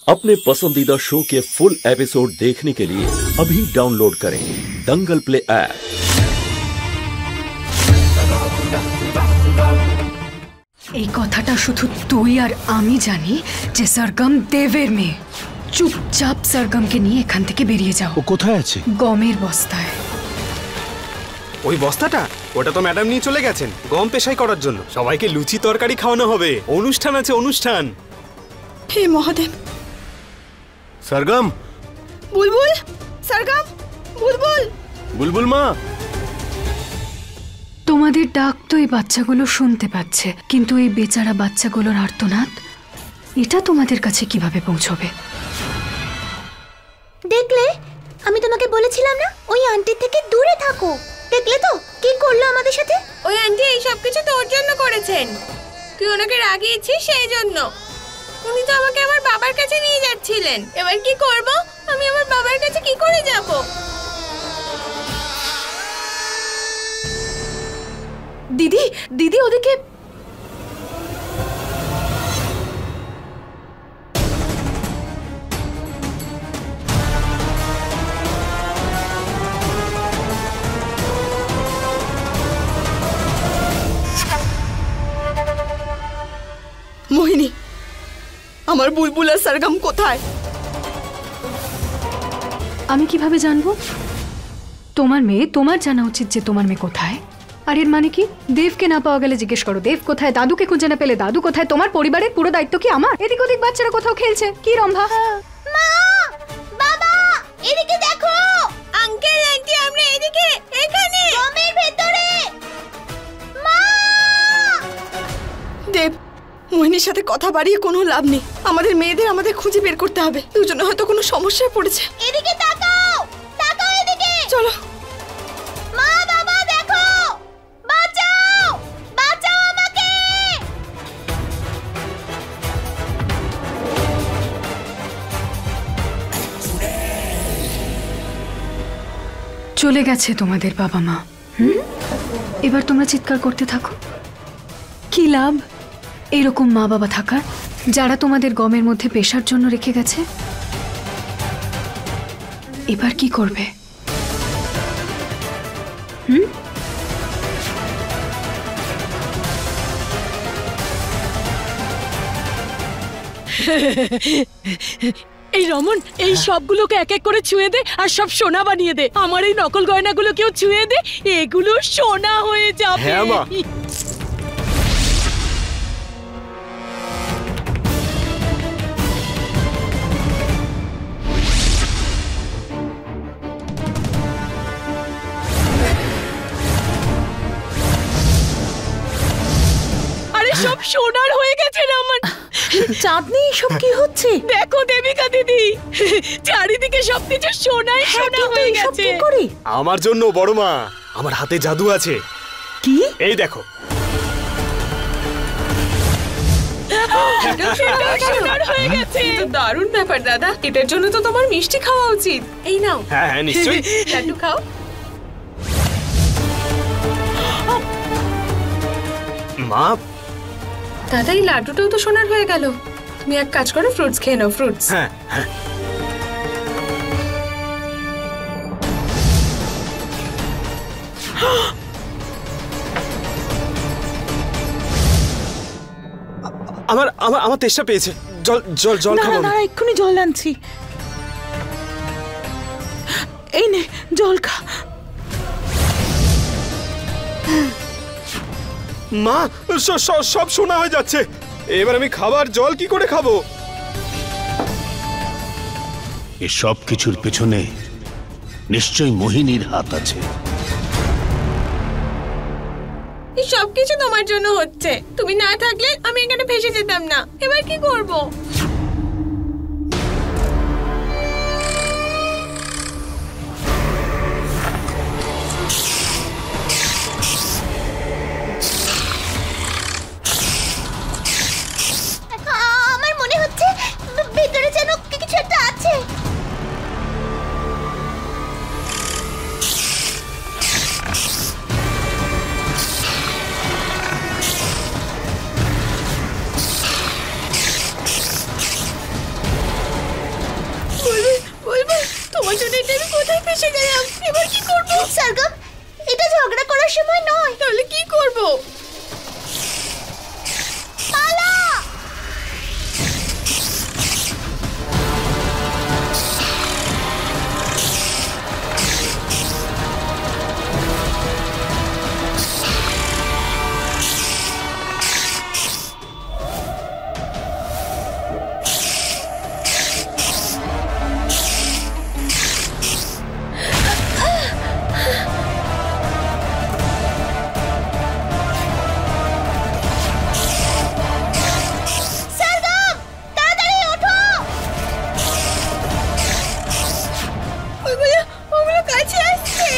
अपने पसंदीदा शो के फुल एपिसोड देखने के लिए अभी डाउनलोड करें दंगल प्ले ऐप। এই কথাটা শুধু তুই আর আমি জানি যে সরগম দেবের মেয়ে। চুপচাপ সরগমকে নিয়ে এখান থেকে বেরিয়ে যাও। ও কোথায় আছে? গমের বস্তায়। ওই বস্তাটা? ওটা তো ম্যাডাম নিয়ে চলে গেছেন গম পেশাই করার জন্য। সবাইকে লুচি তরকারি খাওয়ানো হবে, অনুষ্ঠান আছে অনুষ্ঠান। হে মহাদেব। সরগম, বুলবুল, সরগম, বুলবুল, বুলবুল মা। তোমাদের ডাক তো এই বাচ্চাগুলো শুনতে পাচ্ছে, কিন্তু এই বেচারা বাচ্চাগুলোর আর্তনাদ এটা তোমাদের কাছে কিভাবে পৌঁছবে? দেখলে, আমি তোমাকে বলেছিলাম না ওই আন্টির থেকে দূরে থাকো। দেখলে তো কি করলো আমাদের সাথে? ওই আন্টি এই সব কিছু তোর জন্য করেছেন। তুই ওনাকে রাগিয়েছিস সেই জন্য। উনি তো আমাকে আমার বাবার কাছে নিয়ে যাচ্ছিলেন। এবার কি করব? আমি আমার বাবার কাছে কি করে যাব? দিদি, দিদি ওদিকে। মোহিনী, আমার বুলবুল আর সরগম কোথায়? আমি কিভাবে জানবো? তোমার মেয়ে, তোমার জানা উচিত যে তোমার মেয়ে কোথায়। আর এর মানে কি? দেবকে না পাওয়া গেলে জিজ্ঞেস করো দেব কোথায়, দাদুকে খুঁজে না পেলে দাদু কোথায়। তোমার পরিবারের পুরো দায়িত্ব কি আমার? এদিক ওদিক বাচ্চারা কোথাও খেলছে। কি রম্ভা? মা, বাবা, এদিকে দেখো। আঙ্কেল আন্টি আমরা এদিকে, এখানে গমের ভেতরে। মা! দেব, মোহিনীর সাথে কথা বাড়িয়ে কোনো লাভ নেই। আমাদের মেয়েদের আমাদের খুঁজে বের করতে হবে। দুজনে হয়তো কোনো সমস্যায় পড়েছে। এদিকে তাকাও, তাকাও এদিকে। চলো। মা, বাবা দেখো, বাঁচাও, বাঁচাও আমাকে। চলে গেছে তোমাদের বাবা মা। এবার তোমরা চিৎকার করতে থাকো। কি লাভ এরকম মা বাবা থাকার, যারা তোমাদের গমের মধ্যে পেশার জন্য রেখে গেছে? এবার কি করবে? এই রমন, এই সবগুলোকে এক এক করে ছুঁয়ে দে আর সব সোনা বানিয়ে দে। আমার এই নকল গয়নাগুলোকেও ছুঁয়ে দে, এগুলো সোনা হয়ে যাবে। হ্যাঁ মা। আরে সব সোনার হয়ে গেছে রমন। চাঁদনি, সব কি হচ্ছে? দেখো দেবিকা দিদি, চারিদিকে সবকিছু সোনায় সোনা হয়ে গেছে। আমার জন্য বড় মা, আমার হাতে জাদু আছে। কি? এই দেখো। সোনার হয়ে গেছে। দারুণ ব্যাপার দাদা। এটার জন্য তো তোমার মিষ্টি খাওয়া উচিত। এই নাও। হ্যাঁ হ্যাঁ নিশ্চয়ই। লাড্ডু খাও। মা, দাদা এই লাড্ডুটাও তো সোনার হয়ে গেল। তুমি এক কাজ করো, ফ্রুটস খেয়ে নাও। ফ্রুটস। হ্যাঁ হ্যাঁ। আমার আমার আমার তেষ্টা পেয়েছে। জল জল জল খাবো। না, এক্ষুনি জল আনছি। এই নে, জল খা। মা, সব সোনা হয়ে যাচ্ছে। এবার আমি খাবার জল কি করে খাবো? এ সব কিছুর পেছনে নিশ্চয়ই মোহিনীর হাত আছে। এই সব কিছু তোমার জন্য হচ্ছে। তুমি না থাকলে আমি এখানে ভেসে যেতাম না। এবার কি করব? আমার মনে হচ্ছে ভেতরে যেন কিছু একটা আছে। তোমার জন্য এটা আমি কোথায় ফেসে গেলাম, এবার কি করব? সরগম, এটা ঝগড়া করার সময় নয়। তাহলে কি করব? পালা! ওগুলো কাছে আসছে।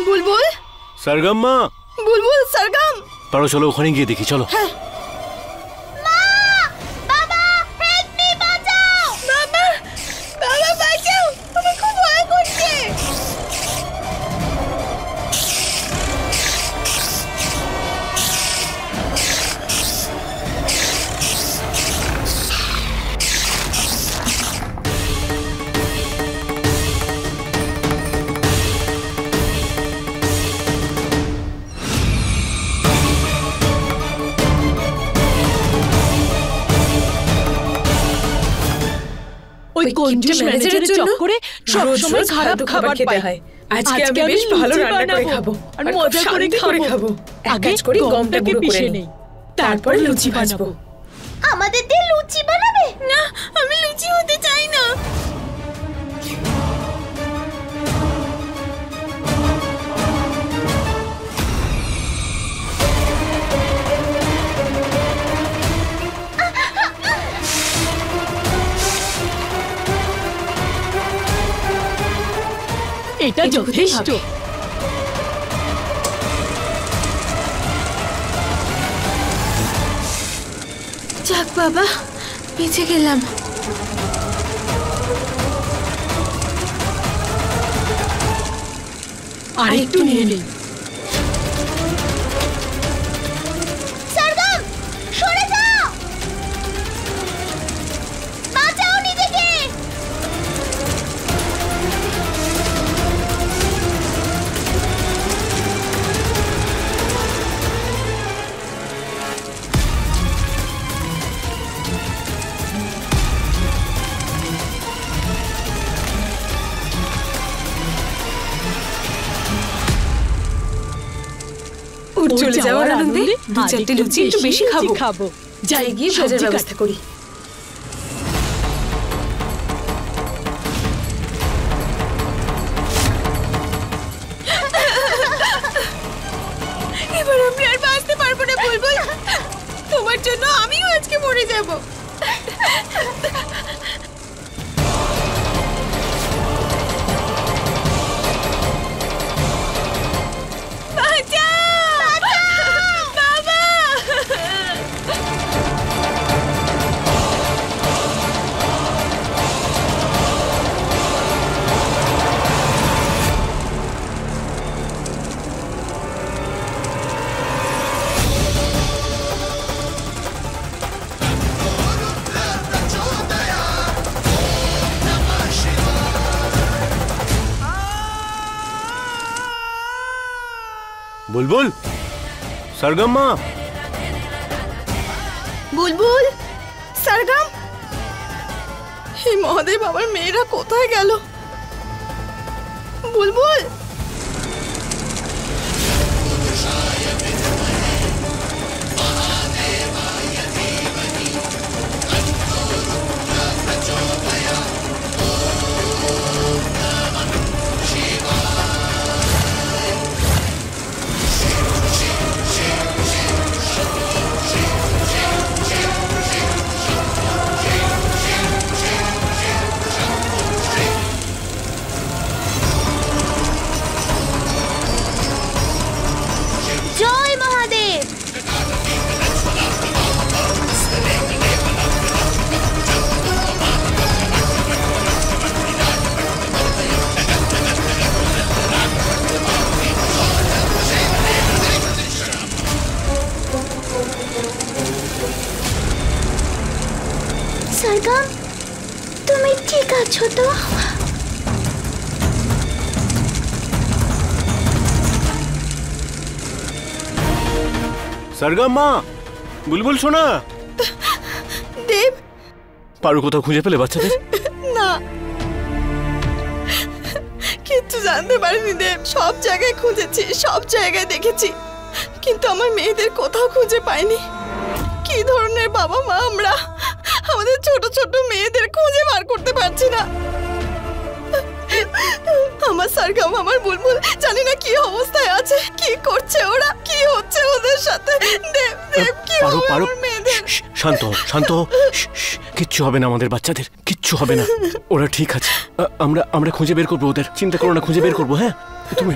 বুলবুল, सरगम माँ বুলবুল, সরগম। पढ़ो चलो ওখানে গিয়ে দেখি চলো। বাবা, হেল্প মি, বাঁচাও! বাবা, বাবা বাঁচাও, আমার খুব ভয় করছে। ওই কঞ্জুস ম্যানেজারের চক্করে সব সময় খারাপ খাবার খেতে হয়। আজকে আমি বেশ ভালো রান্না করে খাবো আর মজা করে খাবো। এক কাজ করি, গমটা গুঁড়ো করে নেই, তারপর লুচি ভাজবো। আমাদের দিয়ে লুচি বানাবে? না, আমি লুচি হতে চাই না। এটা যথেষ্ট। যাক বাবা, বেঁচে গেলাম। আর একটু নিয়ে নেই। সরগম, সরে যাও! বাঁচাও নিজেকে! চলে যাওয়ার আনন্দে দু চারটে লুচি একটু বেশি খাবো। যাই গিয়ে ভাজার ব্যবস্থা করি। এবার আমি আর বাঁচতে পারবো না বুলবুল, তোমার জন্য আমিও আজকে মরে যাব। বুলবুল, सरगम माँ, বুলবুল, সরগম, হে মহাদেব, আমার মেয়েরা কোথায় গেল? বুলবুল, সরগম, তুমি ঠিক আছো তো? সরগম মা, বুলবুল শোনা। দেব, পারু কোথাও খুঁজে পেলে বাচ্চাদের? না, কিচ্ছু জানতে পারিনি দেব। সব জায়গায় খুঁজেছি, সব জায়গায় দেখেছি, কিন্তু আমার মেয়েদের কোথাও খুঁজে পাইনি। কি ধরনের বাবা মা আমরা, আমাদের ছোট ছোট মেয়েদের খুঁজে বার করতে পারছি না। আমার সরগম, আমার বুলবুল জানি না কি অবস্থায় আছে, কি করছে ওরা, কি হচ্ছে ওদের সাথে। দেব, দেব, কি হবে আমার মেয়েদের? শান্ত হও, শান্ত হও। কিচ্ছু হবে না আমাদের বাচ্চাদের, কিচ্ছু হবে না, ওরা ঠিক আছে। আমরা খুঁজে বের করবো ওদের, চিন্তা করো না, খুঁজে বের করবো। হ্যাঁ তুমি